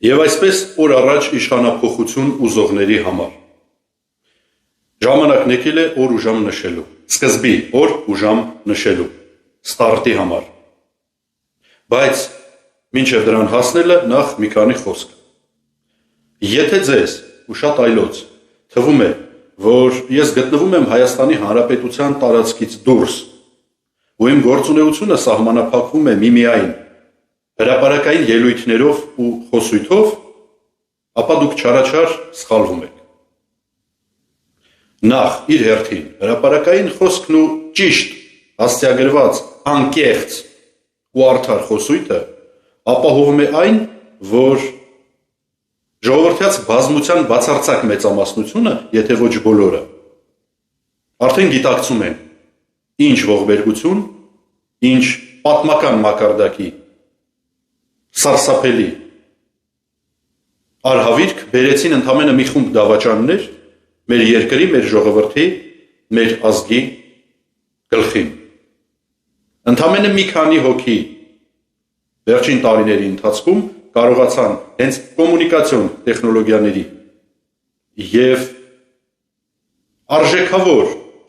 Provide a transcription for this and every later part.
Եվ այսպես օր առաջ իշխանափոխություն ուզողների համար։ Ժամանակն եկել է օր ու ժամ նշելու, սկզբի օր ու ժամ նշելու, ստարտի համար։ Բայց մինչև դրան հասնելը նախ մի քանի խոսք։ Եթե ձեզ ու շատ այլոց թվում է, որ ես գտնվում եմ Հայաստանի Հանրապետության տարածքից դուրս, ու իմ գործունեությունը սահմանափակվում է միմիայն հրապարակային ելույթներով ու խոսույթով, ապա դուք չարաչար սխալվում եք։ Նախ իր հերթին հրապարակային խոսքն ու ճիշտ աստիճանագրված անկեղծ ու արդար խոսույթը ապահովում է այն, որ ժողովրդյաց բազմության բացարձակ մեծամասնությունը, եթե ոչ բոլորը, արդեն գիտակցում են, ինչ ողբերգություն, ինչ պատմական մակարդակի սարսափելի արհավիրք բերեցին ընդամենը մի խումբ դավաճաններ մեր երկրի, մեր ժողովրդի, մեր ազգի գլխին։ Ընդամենը մի քանի հոգի վերջին տարիների ընթացքում կարողացան հենց կոմունիկացիոն տեխնոլոգիաների և արժեքավոր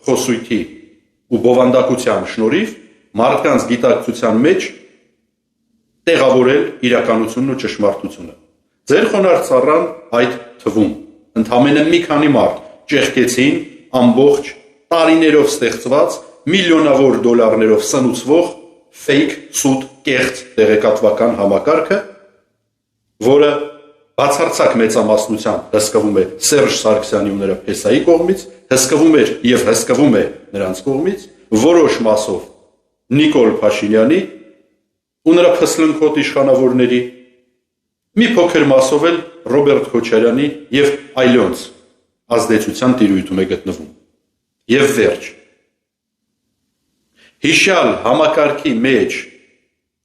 խոսույթի ու բովանդակության շնորհիվ մարդկանց գիտակցության մեջ տեղավորել իրականությունն ու ճշմարտությունը։ Ձեր խոնարհ ծառան այդ թվում ընդամենը մի քանի մարդ ճեղքեցին ամբողջ տարիներով ստեղծված միլիոնավոր դոլարներով սնուցվող fake սուտ կեղծ տեղեկատվական համակարգը, որը բացարձակ մեծամասնությամբ հսկվում է Սերժ Սարգսյանի ու նրա փեսայի կողմից, հսկվում էր և հսկվում է նրանց կողմից, որոշ մասով Նիկոլ Փաշինյանի ու նրա փսլնքոտ իշխանավորների, մի փոքր մասով էլ Ռոբերտ Քոչարյանի և այլոնց ազդեցության տիրույթում է գտնվում։ Եվ վերջ։ Հիշյալ համակարգի մեջ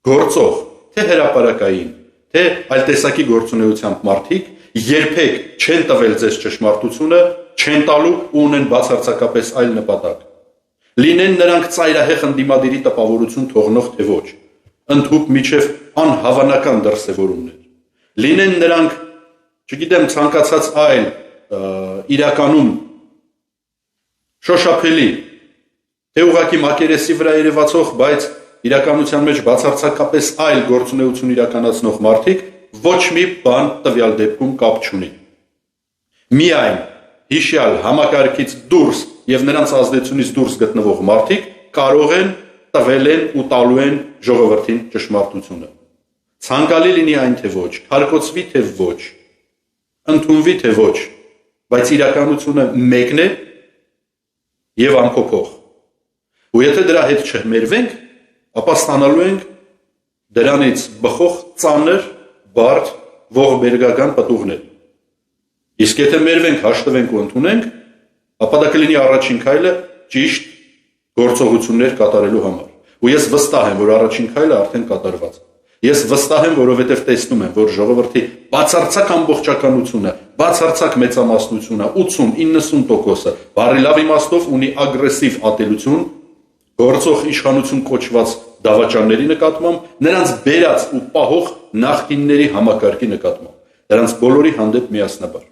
գործող թե հրապարակային, թե այլ տեսակի գործունեությամբ մարդիկ երբեք չեն տվել ձեզ ճշմարտությունը, չեն տալու ու ունեն բացարձակապես այլ նպատակ։ Լինեն նրանք ծայրահեղ ընդդիմադիրի տպավորություն թողնող թե ոչ, ընդհուպ միջև անհավանական դրսևորումներ։ Լինեն նրանք, չգիտեմ, ցանկացած այլ իրականում շոշափելի, թե ուղղակի մակերեսի վրա երևացող, բայց իրականության մեջ բացարձակապես այլ գործունեություն իրականացնող մարդիկ, ոչ մի բան տվյալ դեպքում կապ չունի։ Միայն հիշյալ համակարգից դուրս և նրանց ազդեցությունից դուրս գտնվող մարդիկ կարող են տվել են ու տալու են ժողովրդին ճշմարտությունը։ Ցանկալի լինի այն թե ոչ, քարկոծվի թե ոչ, ընդունվի թե ոչ, բայց իրականությունը մեկն է և անփոփոխ։ Ու եթե դրա հետ չհմերվենք, ապա ստանալու ենք դրանից բխող ծանր, բարդ, ողբերգական պտուղներ։ Իսկ եթե մերվենք, հաշտվենք ու ընդունենք, ապա դա կլինի առաջին քայլը ճիշտ գործողություններ կատարելու համար։ Ու ես վստահ եմ, որ առաջին քայլը արդեն կատարված է։ Ես վստահ եմ, որովհետև տեսնում եմ, որ ժողովրդի բացարձակ ամբողջականությունը, բացարձակ մեծամասնությունը, 80-90%-ը բառի լավ իմաստով ունի ագրեսիվ ատելություն գործող իշխանություն կոչված դավաճանների նկատմամբ, նրանց բերած ու պահող նախկինների համակարգի նկատմամբ, նրանց բոլորի հանդեպ միասնաբար։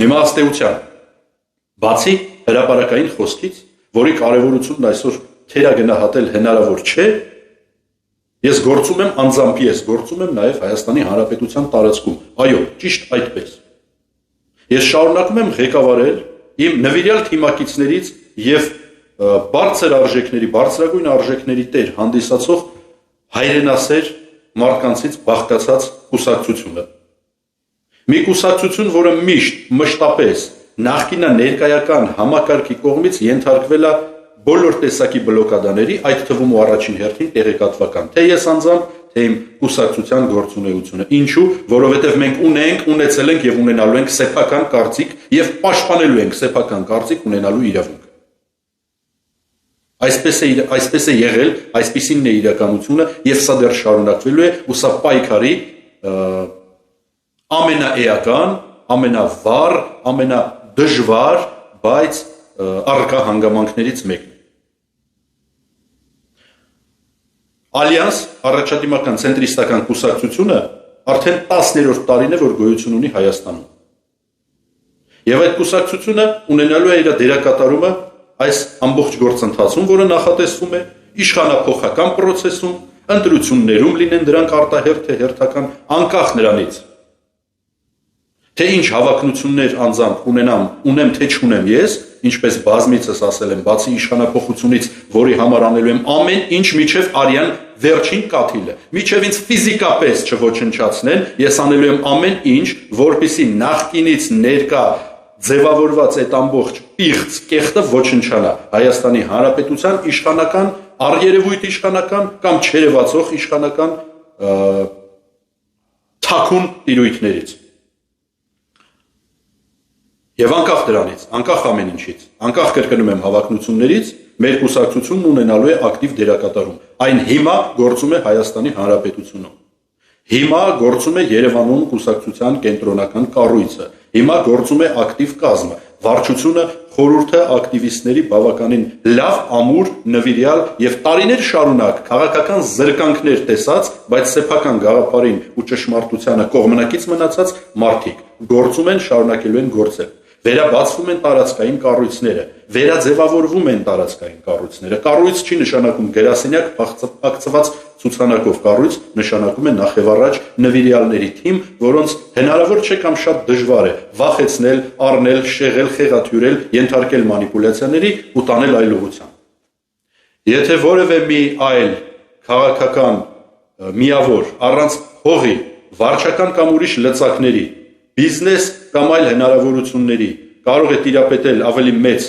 Հիմա ըստ էության, բացի հրապարակային խոսքից, որի կարևորությունն այսօր թերագնահատել հնարավոր չէ, ես գործում եմ անձամբ, ես գործում եմ նաև Հայաստանի Հանրապետության տարածքում, այո, ճիշտ այդպես։ Ես շարունակում եմ ղեկավարել իմ նվիրյալ թիմակիցներից և բարձր արժեքների, բարձրագույն արժեքների տեր հանդիսացող հայրենասեր մարդկանցից բաղկացած կուսակցությունը։ Մի կուսակցություն, որը միշտ մշտապես նախկինաներկայական համակարգի կողմից ենթարկվել է բոլոր տեսակի բլոկադաների, այդ թվում ու առաջին հերթին տեղեկատվական, թե ես անձամբ, թե իմ կուսակցության գործունեությունը։ Ինչու՞, որովհետև մենք ունեցել ենք և ունենալու ենք սեփական կարծիք և պաշտպանելու ենք սեփական կարծիք ունենալու իրավունք։ Այսպես է եղել, այսպիսինն է իրականությունը և սա դեռ շարունակվելու է ու սա պայքարի ամենաէական, ամենավառ, ամենադժվար, բայց առկա հանգամանքներից մեկն է։ Ալյանս առաջադիմական ցենտրիստական կուսակցությունը արդեն 10-րդ տարին է, որ գոյություն ունի Հայաստանում։ Եվ այդ կուսակցությունը ունենալու է իր դերակատարումը այս ամբողջ գործընթացում, որը նախատեսվում է իշխանափոխական պրոցեսում, ընտրություններում լինեն դրանք արտահերթ թե հերթական, անկախ նրանից, թե ինչ հավակնություններ անձամբ ունեմ թե չունեմ ես, ինչպես բազմիցս ասել եմ, բացի իշխանափոխությունից, որի համար անելու եմ ամեն ինչ միջև արյան վերջին կաթիլը, միջև ինձ ֆիզիկապես չոչնչացնեն, ես անելու եմ ամեն ինչ, որպեսզի նախկինից ներկա ձևավորված այդ ամբողջ պիղծ կեղտը ոչնչանա Հայաստանի Հանրապետության իշխանական, առերևույթ իշխանական կամ չերևացող իշխանական թաքուն տիրույթներից։ Եվ անկախ դրանից, անկախ ամեն ինչից, անկախ կրկնում եմ հավակնություններից, մեր կուսակցությունն ունենալու է ակտիվ դերակատարում։ Այն հիմա գործում է Հայաստանի Հանրապետությունում։ Հիմա գործում է Երևանում կուսակցության կենտրոնական կառույցը։ Հիմա գործում է ակտիվ կազմը։ Վարչությունը խորհուրդը ակտիվիստների բավականին լավ, ամուր, նվիրյալ եւ տարիներ շարունակ քաղաքական զրկանքներ տեսած, բայց սեփական գաղափարին ու ճշմարտությանը կողմնակից մնացած մարդիկ գործում են, շարունակելու են գործել։ Վերաբացվում են տարածքային կառույցները, վերաձևավորվում են տարածքային կառույցները։ Կառույց չի նշանակում գրասենյակ փակցված ցուցանակով, կառույց նշանակում է նախևառաջ նվիրյալների թիմ, որոնց հնարավոր չէ կամ շատ դժվար է վախեցնել, առնել, շեղել, խեղաթյուրել, ենթարկել մանիպուլյացիաների ու տանել այլ ուղղության։ Եթե որևէ մի այլ քաղաքական միավոր առանց փողի, վարչական կամ ուրիշ լծակների, բիզնես կամ այլ հնարավորությունների կարող է տիրապետել ավելի մեծ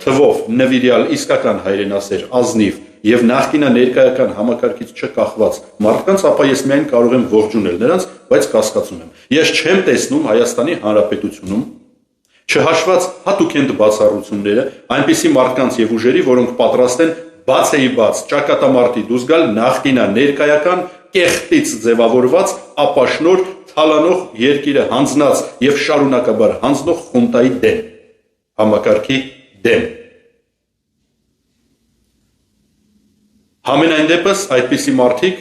թվով նվիրյալ իսկական հայրենասեր, ազնիվ եւ նախկինա ներկայական համակարգից չկախված մարդկանց, ապա ես միայն կարող եմ ողջունել նրանց, բայց կասկածում եմ։ Ես չեմ տեսնում Հայաստանի Հանրապետությունում, չհաշված հատուկենտ բացառությունները, այնպիսի մարդկանց եւ ուժերի, որոնք պատրաստ են բացեի բաց ճակատամարտի դուրս գալ նախկինա ներկայական կեղտից ձևավորված ապաշնոր թալանող երկիրը հանձնած եւ շարունակաբար հանձնող խունտայի դեմ, համակարգի դեմ։ Համենայն դեպս այդպիսի մարդիկ,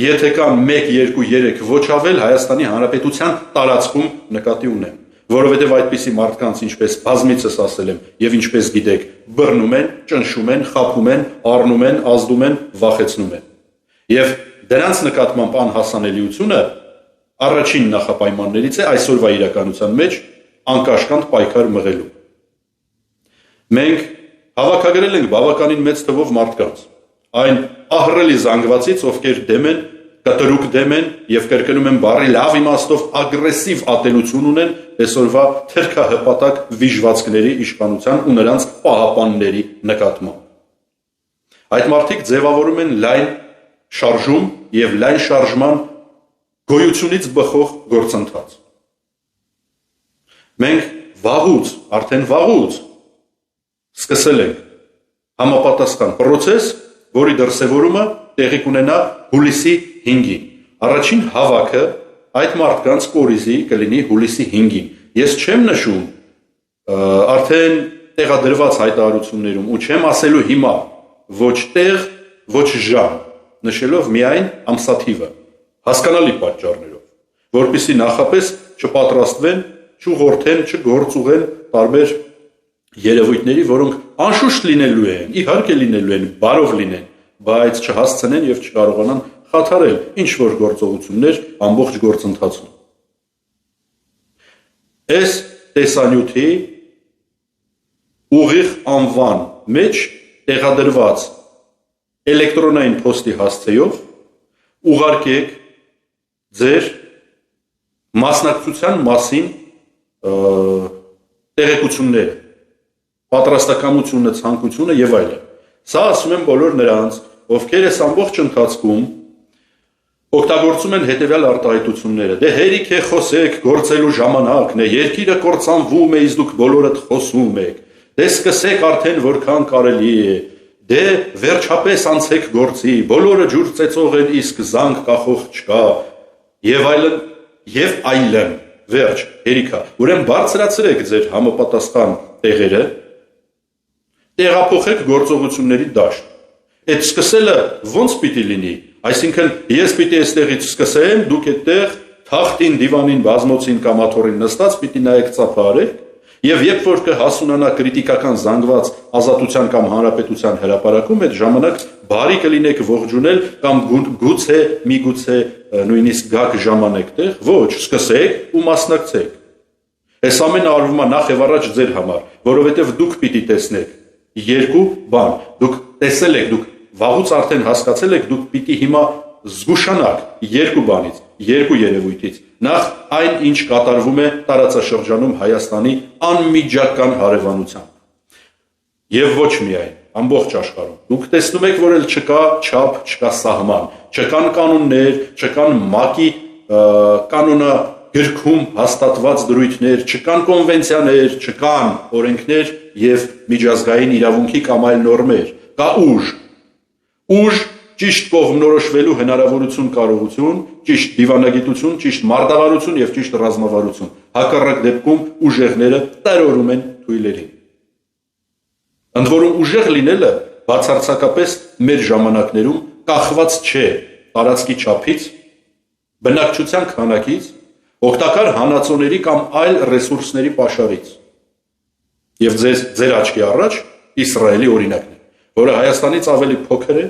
եթե կան 1, 2, 3 ոչ ավել Հայաստանի Հանրապետության տարածքում նկատի ունեմ, որովհետև այդպիսի մարդկանց, ինչպես բազմիցս ասել եմ եւ ինչպես գիտեք, բռնում են, ճնշում են, խաբում են, առնում են, ազդում են, վախեցնում են։ Եվ դրանց նկատմամբ անհասանելիությունը առաջին նախապայմաններից է այսօրվա իրականության մեջ անկաշկանդ պայքար մղելու։ Մենք հավաքագրել ենք բավականին մեծ թվով մարդկանց, այն ահռելի զանգվածից, ովքեր դեմ են, կտրուկ դեմ են եւ կրկնում են բառի լավ իմաստով ագրեսիվ ատելություն ունեն այսօրվա թրքահպատակ վիժվածքների իշխանության ու նրանց պահապանների նկատմամբ։ Այդ մարդիկ ձևավորում են լայն շարժում եւ լայն շարժման գոյությունից բխող գործընթաց։ Մենք վաղուց, արդեն վաղուց սկսել ենք համապատասխան պրոցես, որի դրսևորումը տեղի կունենա հուլիսի 5-ին։ Առաջին հավաքը այդ մարդկանց կորիզի կլինի հուլիսի 5-ին։ Ես չեմ նշում արդեն տեղադրված հայտարարություններում ու չեմ ասելու հիմա ոչ տեղ, ոչ ժամ, նշելով միայն ամսաթիվը, հասկանալի պատճառներով, որպեսզի նախապես չպատրաստվեն, չուղղորդեն, չգործուղեն տարբեր երևույթների, որոնք անշուշտ լինելու են, իհարկե լինելու են, բարով լինեն, բայց չհասցնեն եւ չկարողանան խաթարել ինչ որ գործողություններ ամբողջ գործընթացում։ Այս տեսանյութի ուղիղ անվան մեջ տեղադրված էլեկտրոնային փոստի հասցեով ուղարկեք ձեր մասնակցության մասին տեղեկությունները, պատրաստակամությունը, ցանկությունը եւ այլն։ Սա ասում եմ բոլոր նրանց, ովքեր այս ամբողջ ընթացքում օգտագործում են հետևյալ արտահայտությունները. դե հերիք է խոսեք, գործելու ժամանակն է, երկիրը կործանվում է, իսկ դուք բոլորդ խոսում եք, դե սկսեք արդեն որքան կարելի է, դե վերջապես անցեք գործի, բոլորը ջուր ծեծող են, իսկ զանգ կախող չկա, եւ այլն, վերջ, հերիքա։ Ուրեմն բարձրացրեք ձեր համապատասխան տեղերը, տեղափոխեք գործողությունների դաշտ։ Այդ սկսելը ոնց պիտի լինի, Այսինքն ես պիտի այստեղից սկսեմ, դուք այդտեղ թախտին, դիվանին, բազմոցին կամ աթոռին նստած պիտի նայեք ծափարեք, եւ երբ որ կհասունանա քրիտիկական զանգված ազատության կամ հանրապետության հրապարակում, այդ ժամանակ բարի կլինեք ողջունել կամ գուցե միգուցե նույնիսկ գաք ժամանեք տեղ, ոչ, սկսեք ու մասնակցեք։ Այս ամենը արվում է նախ եւ առաջ ձեր համար, որովհետեւ դուք պիտի տեսնեք երկու բան, դուք տեսել եք, դուք վաղուց արդեն հասկացել եք, դուք պիտի հիմա զգուշանաք երկու բանից, երկու երևույթից։ Նախ այն, ինչ կատարվում է տարածաշրջանում Հայաստանի անմիջական հարևանությամբ։ Եվ ոչ միայն, ամբողջ աշխարհում։ Դուք տեսնում եք, որ էլ չկա չափ, չկա սահման, չկան կանոններ, չկան ՄԱԿ-ի կանոնը գրքում հաստատված դրույթներ, չկան կոնվենցիաներ, չկան օրենքներ եւ միջազգային իրավունքի կամ այլ նորմեր։ Կա ուժ ճիշտ կողմնորոշվելու հնարավորություն, կարողություն, ճիշտ դիվանագիտություն, ճիշտ մարտավարություն եւ ճիշտ ռազմավարություն։ Հակառակ դեպքում ուժեղները տարորում են թույլերին։ Ընդ որում ուժեղ լինելը բացարձակապես մեր ժամանակներում կախված չէ տարածքի չափից, բնակչության քանակից, օգտակար հանածոների կամ այլ ռեսուրսների պաշարից։ Եվ ձեր աչքի առաջ Իսրայելի օրինակն է, որը Հայաստանից ավելի փոքր է,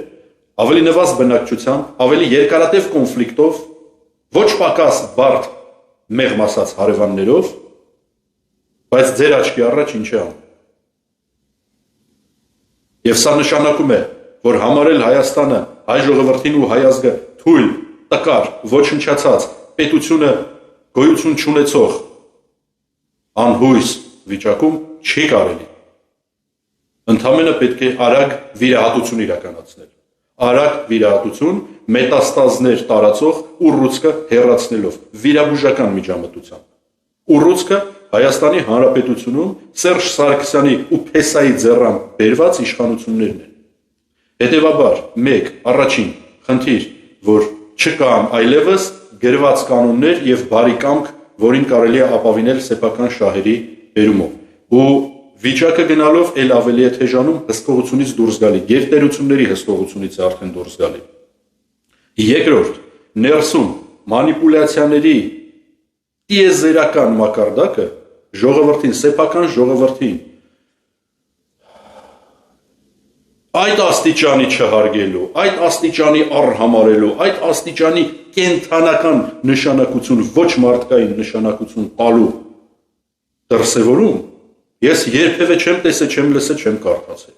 ավելի նվազ բնակչությամբ, ավելի երկարատև կոնֆլիկտով, ոչ պակաս բարդ մեղմ ասած հարևաններով, բայց ձեր աչքի առաջ ինչ է անում։ Եվ սա նշանակում է, որ համարել Հայաստանը, հայ ժողովրդին ու հայ ազգը թույլ, տկար, ոչնչացած, պետությունը գոյություն չունեցող անհույս վիճակում չի կարելի։ Ընդամենը պետք է արագ վիրահատություն իրականացնել։ Արագ վիրահատություն, մետաստազներ տարածող ուռուցքը հեռացնելով, վիրաբուժական միջամտությամբ։ Ուռուցքը Հայաստանի Հանրապետությունում Սերժ Սարգսյանի ու Փեսայի ձեռամբ բերված իշխանություններն են։ Հետևաբար, առաջին խնդիր, որ չկան այլևս գրված կանոններ եւ բարի կամք, որին կարելի է ապավինել սեփական շահերի բերումով։ Ու վիճակը գնալով ել ավելի է թեժանում հսկողությունից դուրս գալի, գերտերությունների հսկողությունից է արդեն դուրս գալի։ Երկրորդ, ներսում մանիպուլյացիաների տիեզերական մակարդակը ժողովրդին, սեփական ժողովրդին այդ աստիճանի չհարգելու, այդ աստիճանի առհամարելու, այդ աստիճանի կենթանական նշանակություն, ոչ մարդկային նշանակություն տալու դրսևորում, ես երբևէ չեմ տեսել, չեմ լսել, չեմ կարդացել։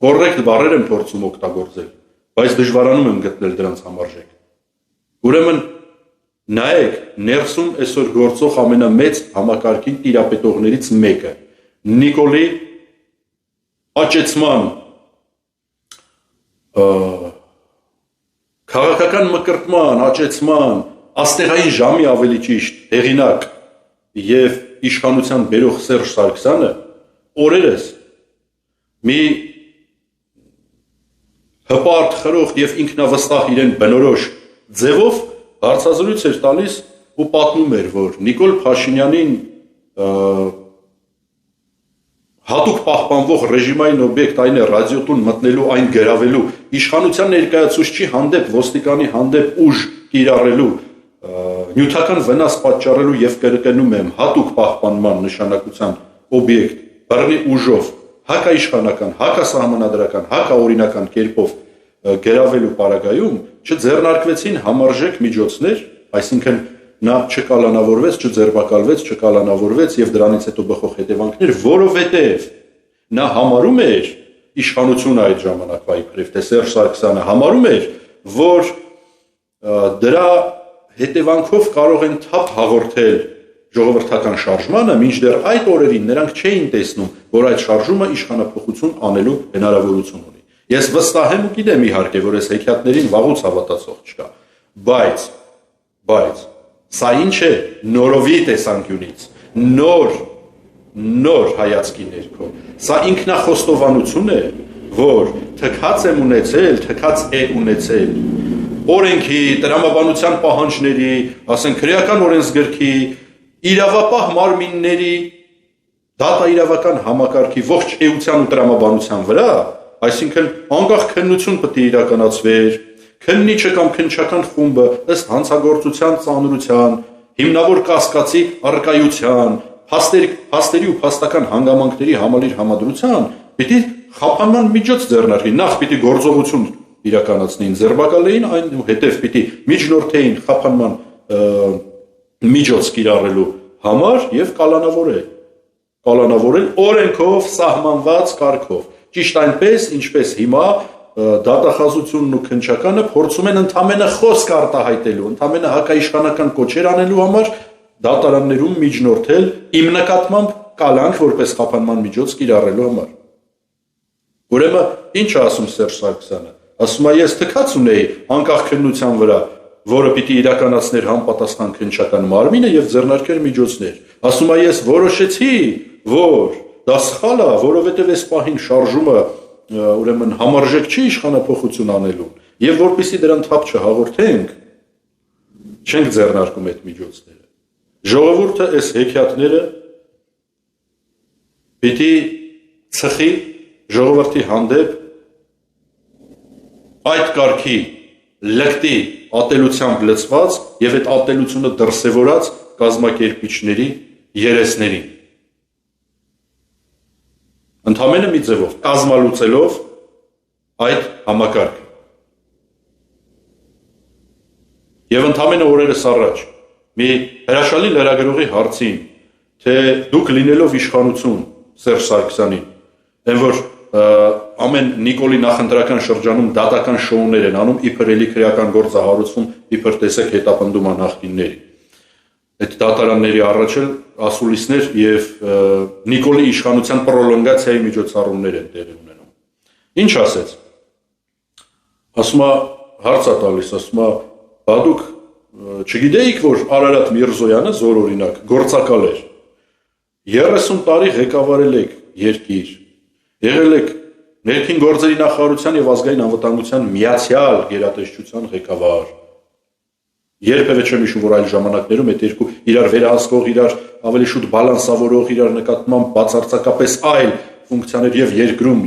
Կոռեկտ բառեր եմ փորձում օգտագործել, բայց դժվարանում եմ գտնել դրանց համարժեք։ Ուրեմն նայեք, ներսում այսօր գործող ամենամեծ համակարգի տիրապետողներից մեկը, Նիկոլի աճեցման քաղաքական մկրտման, աճեցման, աստեղային ժամի ավելի ճիշտ հեղինակ եւ իշխանության բերող Սերժ Սարգսյանը օրերս մի հպարտ խրող եւ ինքնավստահ իրեն բնորոշ ձևով հարցազրույց էր տալիս ու պատմում էր, որ Նիկոլ Փաշինյանին հատուկ պահպանվող ռեժիմային օբյեկտ այն է ռադիոտուն մտնելու, այն գրավելու, իշխանության ներկայացուցչի հանդեպ, ոստիկանի հանդեպ ուժ կիրառելու, նյութական վնաս պատճառելու եւ կրկնում եմ հատուկ պահպանման նշանակության օբյեկտ, բռնի ուժով, հակաիշխանական, հակասահմանադրական, հակաօրինական կերպով գրավելու պարագայում չձեռնարկվեցին համարժեք միջոցներ, այսինքն նա չկալանավորվեց, չձերբակալվեց, չկալանավորվեց եւ դրանից հետո բխող հետևանքներ, որովհետեւ նա համարում էր իշխանությունը այդ ժամանակվա իբրև թե Սերժ Սարգսյանը համարում էր, որ դրա հետևանքով կարող են թափ հաղորդել ժողովրդական շարժմանը, մինչդեռ այդ օրերին նրանք չէին տեսնում, որ այդ շարժումը իշխանափոխություն անելու հնարավորություն ունի։ Ես վստահ եմ ու գիտեմ իհարկե, որ այս հեքիաթներին վաղուց հավատացող չկա, բայց սա ինչ է նորովի տեսանկյունից, նոր հայացքի ներքո, սա ինքնախոստովանություն է, որ թքած եմ ունեցել, թքած է ունեցել, օրենքի, տրամաբանության պահանջների, ասենք քրեական օրենսգրքի, իրավապահ մարմինների, դատաիրավական համակարգի ողջ էության ու տրամաբանության վրա, այսինքն անկախ քննություն պետք է իրականացվեր, քննիչը կամ քննչական խումբը ըստ հանցագործության ծանրության, հիմնավոր կասկածի առկայության, փաստերի ու փաստական հանգամանքների համալիր համադրության պիտի խափանման միջոց ձեռնարկի, նախ պիտի գործողություն իրականացնեին ձերբակալեին, այնուհետև պիտի միջնորդեին խափանման միջոց կիրառելու համար եւ կալանավորել օրենքով սահմանված կարգով։ Ճիշտ այնպես, ինչպես հիմա դատախազությունն ու քննչականը փորձում են ընդամենը խոսք արտահայտելու, ընդամենը հակաիշխանական կոչեր անելու համար դատարաններում միջնորդել իմ նկատմամբ կալանք որպես խափանման միջոց կիրառելու համար։ Ուրեմն ինչ է ասում Սերժ Սարգսյանը։ Ասում է ես թքած ունեի անկախ քննության վրա, որը պիտի իրականացներ համապատասխան քննչական մարմինը եւ ձեռնարկեր միջոցներ։ Ասում է ես որոշեցի, որ դա սխալ է, որովհետեւ այս պահին շարժումը ուրեմն համարժեք չի իշխանապողություն անելու եւ որպեսզի դրան թափ չհաղորդենք, չենք ձեռնարկում այդ միջոցները։ Ժողովուրդը այս հեքիաթները պիտի ցխի ժողովրդի հանդեպ այդ կարգի լկտի ատելությամբ լցված եւ այդ ատելությունը դրսեւորած կազմակերպիչների երեսներին։ Ընդամենը մի ձևով կազմալուծելով այդ համակարգը։ Եվ ընդամենը օրերս առաջ մի հրաշալի լրագրողի հարցին, թե դուք լինելով իշխանություն Սերժ Սարգսյանին, այն որ ամեն Նիկոլի նախընտրական շրջանում դատական շոուներ են անում, իբր էլի քրեական գործ է հարուցվում, իբր տեսեք հետապնդում է նախկինների։ Այդ դատարանների առաջ էլ ասուլիսներ եւ Նիկոլի իշխանության պրոլոնգացիայի միջոցառումներ են տեղի ունենում։ Ինչ ասեց։ Ասում է հարց է տալիս, ասում է բա դուք չգիտեիք, որ Արարատ Միրզոյանը զոր օրինակ գործակալ էր։ 30 տարի ղեկավարել եք երկիր։ Եղել եք ներքին գործերի նախարարության եւ ազգային անվտանգության միացյալ գերատեսչության ղեկավար։ Երբևէ չեմ հիշում, որ այլ ժամանակներում այդ երկու իրար վերահսկող, իրար ավելի շուտ բալանսավորող, իրար նկատմամբ բացարձակապես այլ ֆունկցիաներ եւ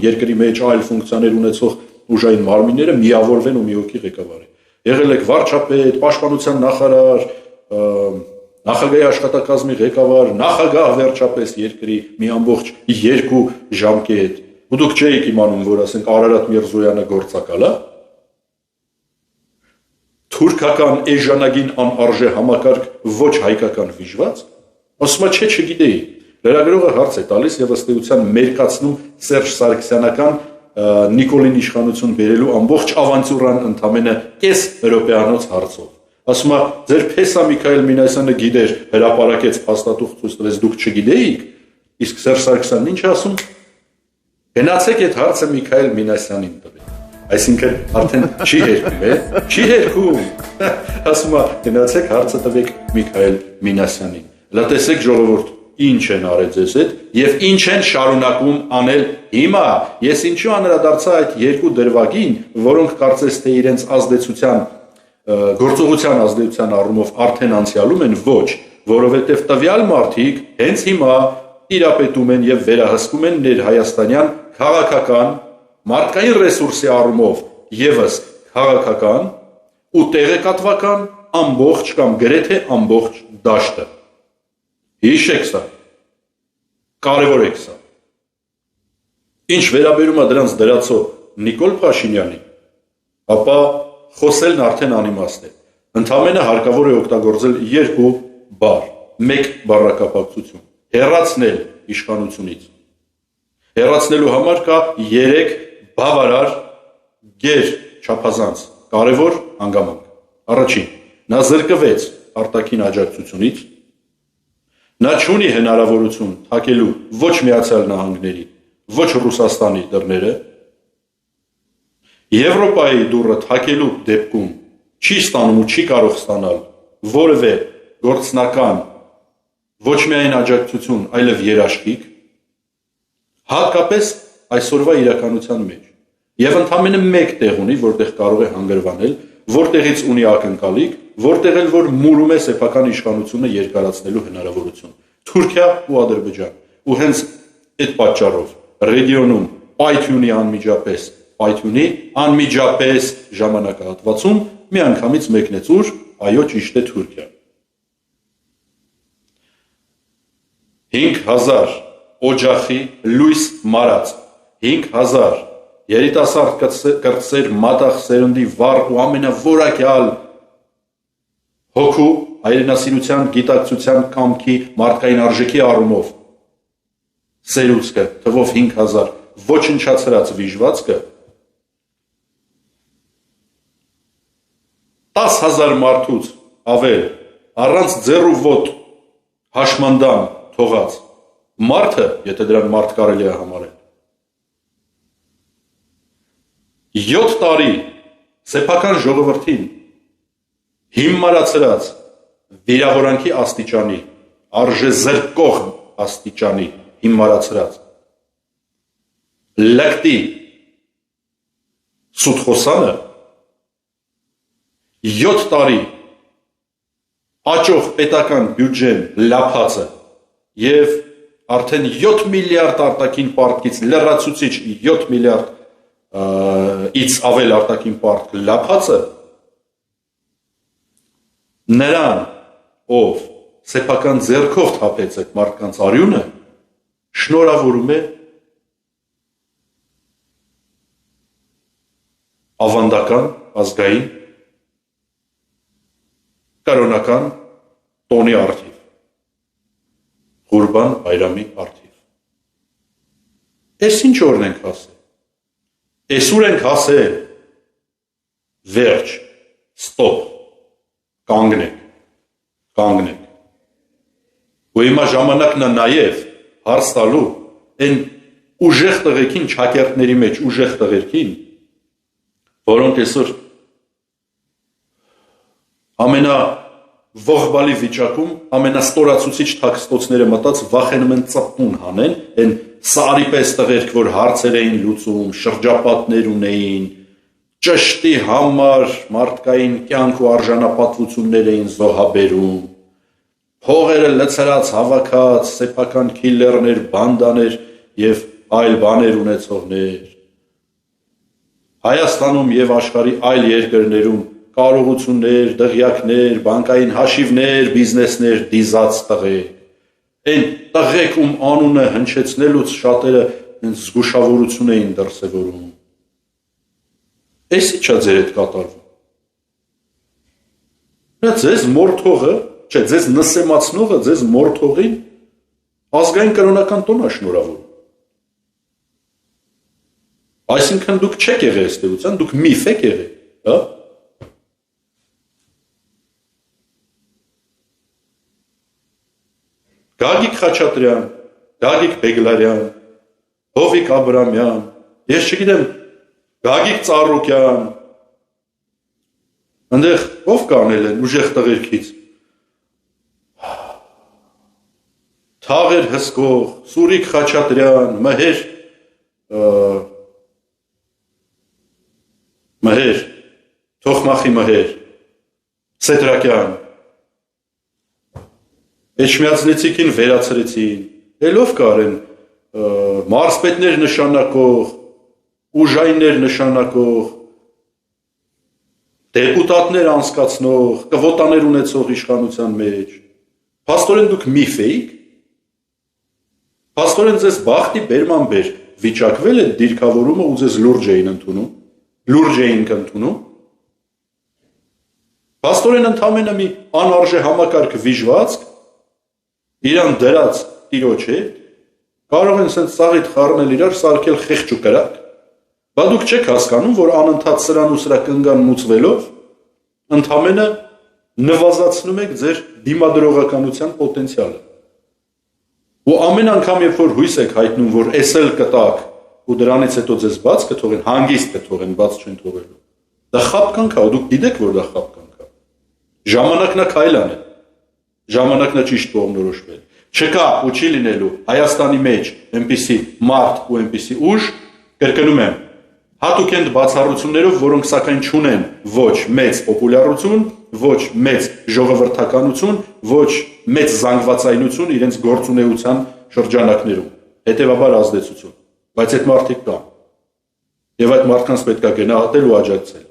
երկրի մեջ այլ ֆունկցիաներ ունեցող ուժային մարմինները միավորվեն ու մի հոգի ղեկավարի։ Եղել եք վարչապետ, պաշտպանության նախարար, նախագահի աշխատակազմի ղեկավար, նախագահ վերջապես երկրի մի ամբողջ 2 ժամկետ։ Ու դուք չէիք իմանում, որ ասենք Արարատ Միրզոյանը գործակալ է։ Թուրքական էժանագին անարժե համակարգ ոչ հայկական վիժված։ Ասում է չէ, չգիտեի։ Լրագրողը հարց է տալիս եւ ըստ էության մերկացնում Սերժ Սարգսյանական Նիկոլին իշխանություն բերելու ամբողջ ավանտյուրան ընդամենը կես րոպեանոց հարցով։ Ասում է ձեր փեսա Միքայել Մինասյանը գիտեր, հրապարակեց փաստաթուղթ ցույց տվեց, դուք չգիտեիք։ Իսկ Սերժ Սարգսյանն ինչ ասում։ Գնացեք այդ հարցը Միքայել Մինասյանին տվեք։ Այսինքն արդեն չի հերքում, չի հերքում։ Ասում է գնացեք հարցը տվեք Միքայել Մինասյանին։ Լա տեսեք ժողովուրդ, ինչ են արել ձեզ հետ եւ ինչ են շարունակում անել հիմա։ Ես ինչու անդրադարձա այդ երկու դրվագին, որոնք կարծես թե իրենց ազդեցության գործողության ազդեցության առումով արդեն անցյալում են, ոչ, որովհետև տվյալ մարդիկ հենց հիմա տիրապետում են եւ վերահսկում են ներհայաստանյան քաղաքական, մարդկային ռեսուրսի առումով եւս քաղաքական ու տեղեկատվական ամբողջ կամ գրեթե ամբողջ դաշտը։ Հիշեք սա, կարևոր է սա։ Ինչ վերաբերում է դրանց դրածո Նիկոլ Փաշինյանին, ապա խոսելն արդեն անիմաստ է։ Ընդամենը հարկավոր է օգտագործել 2 բառ, 1 բառակապակցություն, հեռացնել իշխանությունից։ Հեռացնելու համար կա 3 բավարար գեր չափազանց կարևոր հանգամանք։ Առաջին, նա զրկվեց արտաքին աջակցությունից, նա չունի հնարավորություն թակելու ոչ Միացյալ Նահանգների, ոչ Ռուսաստանի դռները, Եվրոպայի դուռը թակելու դեպքում չի ստանում ու չի կարող ստանալ որևէ գործնական ոչ միայն աջակցություն, այլև երաշխիք, հատկապես այսօրվա իրականության մեջ։ Եվ ընդամենը 1 տեղ ունի, որտեղ կարող է հանգրվանել, որտեղից ունի ակնկալիք, որտեղ էլ որ մուրում է սեփական իշխանությունը երկարացնելու հնարավորություն։ Թուրքիա ու Ադրբեջան։ Ու հենց այդ պատճառով ռեգիոնում պայթյունի անմիջապես պայթյունի անմիջապես ժամանակահատվածում միանգամից մեկնեց ուր, այո, ճիշտ է Թուրքիա։ 5000 օջախի լույս մարած, 5000 երիտասարդ կրտսեր մատաղ սերնդի վառ ու ամենավորակյալ հոգու, հայրենասիրության, գիտակցության, կամքի, մարդկային արժեքի առումով սերուցքը, թվով 5000 ոչնչացրած վիժվածքը 10,000 մարդուց ավել առանց ձեռ ու ոտ հաշմանդամ թողած մարդը, եթե դրան մարդ կարելի է համարել, 7 տարի սեփական ժողովրդին հիմարացրած վիրավորանքի աստիճանի, արժեզրկող աստիճանի հիմարացրած լկտի սուտխոսանը 7 տարի աճող պետական բյուջեն լափածը և արդեն 7 միլիարդ արտաքին պարտքից լրացուցիչ 7 միլիարդ ից ավել արտաքին պարտք լափածը նրան, ով սեփական ձեռքով թափեց այդ մարդկանց արյունը, շնորհավորում է ավանդական, ազգային, կրոնական տոնի առթիվ, Ղուրբան Բայրամի առթիվ։ Էս ինչ օրն ենք հասել։ Էս ուր ենք հասել։ Վերջ, ստոպ, կանգնեք։ Ու հիմա ժամանակն է նաև հարց տալու այն ուժեղ տղեկին, ճակերտների մեջ ուժեղ տղերքին, որոնք այսօր ամենավողբալի վիճակում, ամենաստորացուցիչ թաքստոցները մտած վախենում են ծպտուն հանեն, այն սարի պես տղերք, որ հարցեր էին լուծում, շրջապատներ ունեին, ճշտի համար մարդկային կյանք ու արժանապատվություններ էին զոհաբերում, փողերը լցրած հավաքած, սեփական քիլլերներ, բանդաներ և այլ բաներ ունեցողներ, Հայաստանում և աշխարհի այլ երկրներում կարողություններ, դղյակներ, բանկային հաշիվներ, բիզնեսներ դիզած տղեկ, այն տղեկ ում անունը հնչեցնելուց շատերը զգուշավորություն էին դրսևորում։ Էս ի՞նչ է ձեր հետ կատարվում։ Ձեզ մորթողը, չէ, ձեզ նսեմացնողը, ձեզ մորթողին ազգային կրոնական տոն է շնորհավորում։ Այսինքն դուք չեք եղել ըստ էության, դուք միֆ եք եղել, հա։ Գագիկ Խաչատրյան, Գագիկ Բեգլարյան, Հովիկ Աբրամյան, ես չգիտեմ, Գագիկ Ծառուկյան, ընդեղ ով կանել են ուժեղ տղերքից, Թաղեր Հսկող, Սուրիկ Խաչատրյան, Մհեր, Թոխմախի Մհեր, Սեդրակյան, Էջմիածնեցիքին վերացրեցին, ելով կար են մարզպետներ նշանակող, ուժայիններ նշանակող, դեպուտատներ անցկացնող, կվոտաներ ունեցող իշխանության մեջ, փաստորեն դուք միֆ էիք, փաստորեն ձեզ բախտի բերմանբեր վիճակվել է դիրքավորումը ու ձեզ լուրջ էինք ընդունում, փաստորեն ընդամենը մի անարժե համակարգ վիժվածք, իրան դրած տիրոջ հետ, կարող են սենց սաղիթ խառնել իրար, սարքել խեղճ ու կրակ, բա դուք չեք հասկանում, որ անընդհատ սրան ու սրա կնգան մուծվելով, ընդամենը նվազացնում եք ձեր դիմադրողականության պոտենցիալը։ Ու ամեն անգամ, երբ որ հույս եք հայտնում, որ էս էլ կտակ, ու դրանից հետո ձեզ բաց կթողեն, հանգիստ կթողեն, բաց չեն թողելու։ Դա խաբկանք է, ու դուք գիտեք, որ դա խաբկանք է։ Ժամանակն է քայլ անել, ժամանակն է ճիշտ կողմնորոշվել։ Չկա ու չի լինելու Հայաստանի մեջ այնպիսի մարդ ու այնպիսի ուժ, կրկնում եմ, հատուկ են բացառություններով, որոնք սակայն չունեն ոչ մեծ պոպուլյարություն, ոչ մեծ ժողովրդականություն, ոչ մեծ զանգվածայնություն իրենց գործունեության շրջանակներում, հետևաբար ազդեցություն, բայց այդ մարդիկ կան։ Եվ այդ մարդկանց պետք է գնահատել ու աջակցել։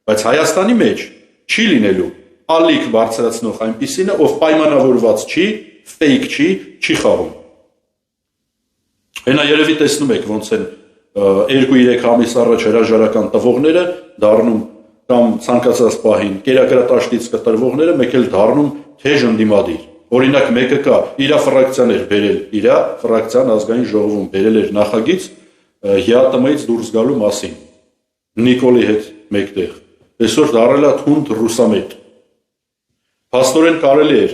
Բայց Հայաստանի մեջ չի լինելու ալիք բարձրացնող այնպիսինը, ով պայմանավորված չի, ֆեյք չի խաղում։ Հենա երևի տեսնում եք ոնց են 2-3 ամիս առաջ հրաժարական տվողները դառնում կամ ցանկացած պահին կերակրատաշտից կտրվողները մեկ էլ դառնում թեժ ընդդիմադիր։ Օրինակ մեկը կա իր ֆրակցիան էր բերել, իր ֆրակցիան ազգային ժողովում բերել էր նախագիծ ՀԱՏՄ-ից դուրս գալու մասին։ Նիկոլի հետ մեկտեղ։ Այսօր դառել է թունդ ռուսամետ։ Փաստորեն կարելի էր,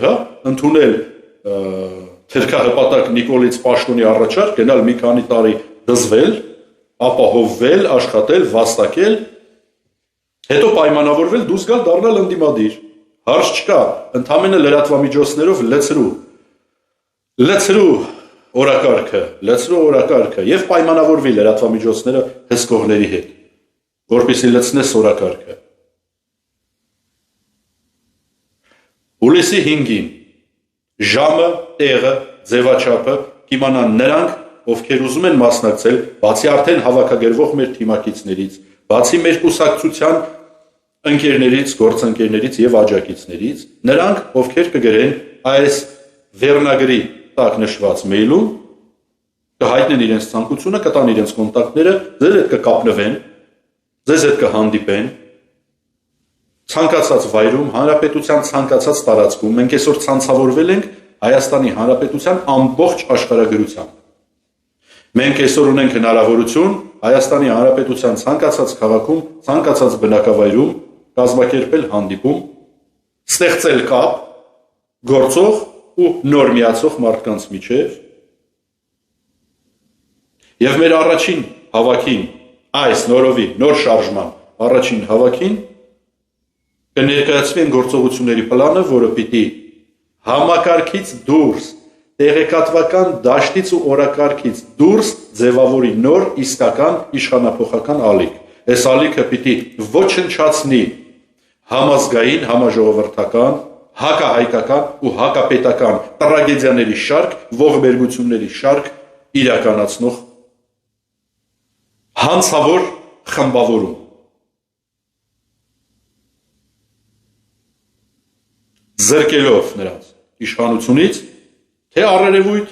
ընդունել թերքահպատակ Նիկոլից պաշտոնի առաջարկ, գնալ մի քանի տարի դզվել, ապահովվել, աշխատել, վաստակել, հետո պայմանավորվել դուրս գալ դառնալ ընդդիմադիր։ Հարց չկա, ընդամենը լրատվամիջոցներով լցրու օրակարգը եւ պայմանավորվի լրատվամիջոցները հսկողների հետ, որպեսզի լցնես օրակարգը։ Հուլիսի 5-ին ժամը, տեղը, ձևաչափը կիմանան նրանք, ովքեր ուզում են մասնակցել, բացի արդեն հավաքագրվող մեր թիմակիցներից, բացի մեր կուսակցության ընկերներից, գործընկերներից եւ աջակիցներից, նրանք, ովքեր կգրեն այս վերնագրի տակ նշված մեյլում, կհայտնեն իրենց ցանկությունը, կտան իրենց կոնտակտները, ձեզ հետ կկապնվեն, ձեզ հետ կհանդիպեն, ցանկացած վայրում, հանրապետության ցանկացած տարածքում, մենք այսօր ցանցավորվել ենք Հայաստանի Հանրապետության ամբողջ աշխարհագրությամբ։ Մենք այսօր ունենք հնարավորություն Հայաստանի Հանրապետության ցանկացած քաղաքում, ցանկացած բնակավայրում կազմակերպել հանդիպում, ստեղծել կապ գործող ու նոր միացող մարդկանց միջև եւ մեր առաջին հավաքին, այս նորովի, նոր շարժման առաջին հավաքին կներկայացվի այն գործողությունների պլանը, որը պիտի համակարգից դուրս, տեղեկատվական դաշտից ու օրակարգից դուրս ձևավորի նոր իսկական իշխանափոխական ալիք։ Այս ալիքը պիտի ոչնչացնի համազգային, համաժողովրդական, հակահայկական ու հակապետական տրագեդիաների շարք, ողբերգությունների շարք իրականացնող հանցավոր խմբավորում։ Զրկելով նրանց իշխանությունից, թե առերևույթ,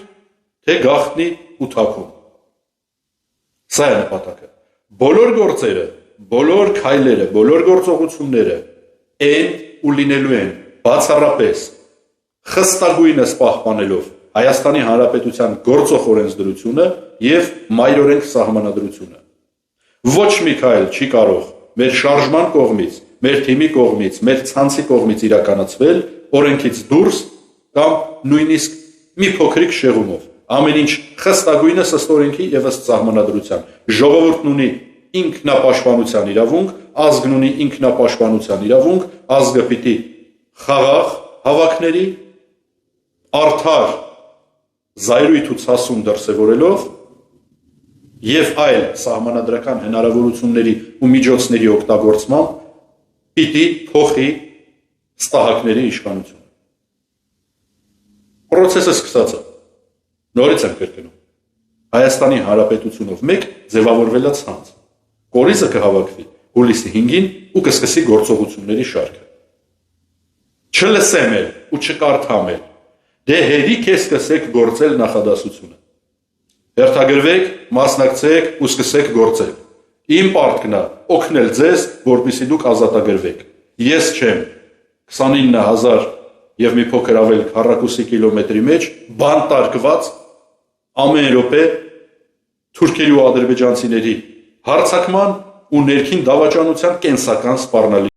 թե գաղտնի ու թափում։ Սա է նպատակը։ Բոլոր գործերը, բոլոր քայլերը, բոլոր գործողությունները են ու լինելու են բացառապես խստագույնս պահպանելով Հայաստանի Հանրապետության գործող օրենսդրությունը եւ մայրօրենք սահմանադրությունը։ Ոչ մի քայլ չի կարող մեր շարժման կողմից, մեր թիմի կողմից, մեր ցանցի կողմից իրականացվել օրենքից դուրս կամ նույնիսկ մի փոքրիկ շեղումով։ Ամեն ինչ խստագույնս ըստ օրենքի եւ ըստ սահմանադրության։ Ժողովուրդն ունի ինքնապաշտպանության իրավունք, ազգն ունի ինքնապաշտպանության իրավունք, ազգը պիտի խաղաղ հավաքների, արդար զայրույթ ու ցասում դրսևորելով եւ այլ սահմանադրական հնարավորությունների ու միջոցների օգտագործմամբ պիտի փոխի ստահակների իշխանությունը։ Պրոցեսը սկսած է։ Նորից եմ կրկնում։ Հայաստանի Հանրապետությունով մեկ ձևավորվել է ցանց։ Կորիզը կհավաքվի հուլիսի 5-ին ու կսկսի գործողությունների շարքը։ Չլսեմ էլ ու չկարդամ էլ։ Դե հերիք է սկսեք գործել նախադասությունը։ Հերթագրվեք, մասնակցեք ու սկսեք գործել։ Իմ պարտքն է օգնել ձեզ, որպեսզի դուք ազատագրվեք։ Ես չեմ 29,000 եւ մի փոքր ավել քառակուսի կիլոմետրի մեջ բանտարկված ամեն րոպե թուրքերի ու ադրբեջանցիների հարձակման ու ներքին դավաճանության կենսական սպառնալիք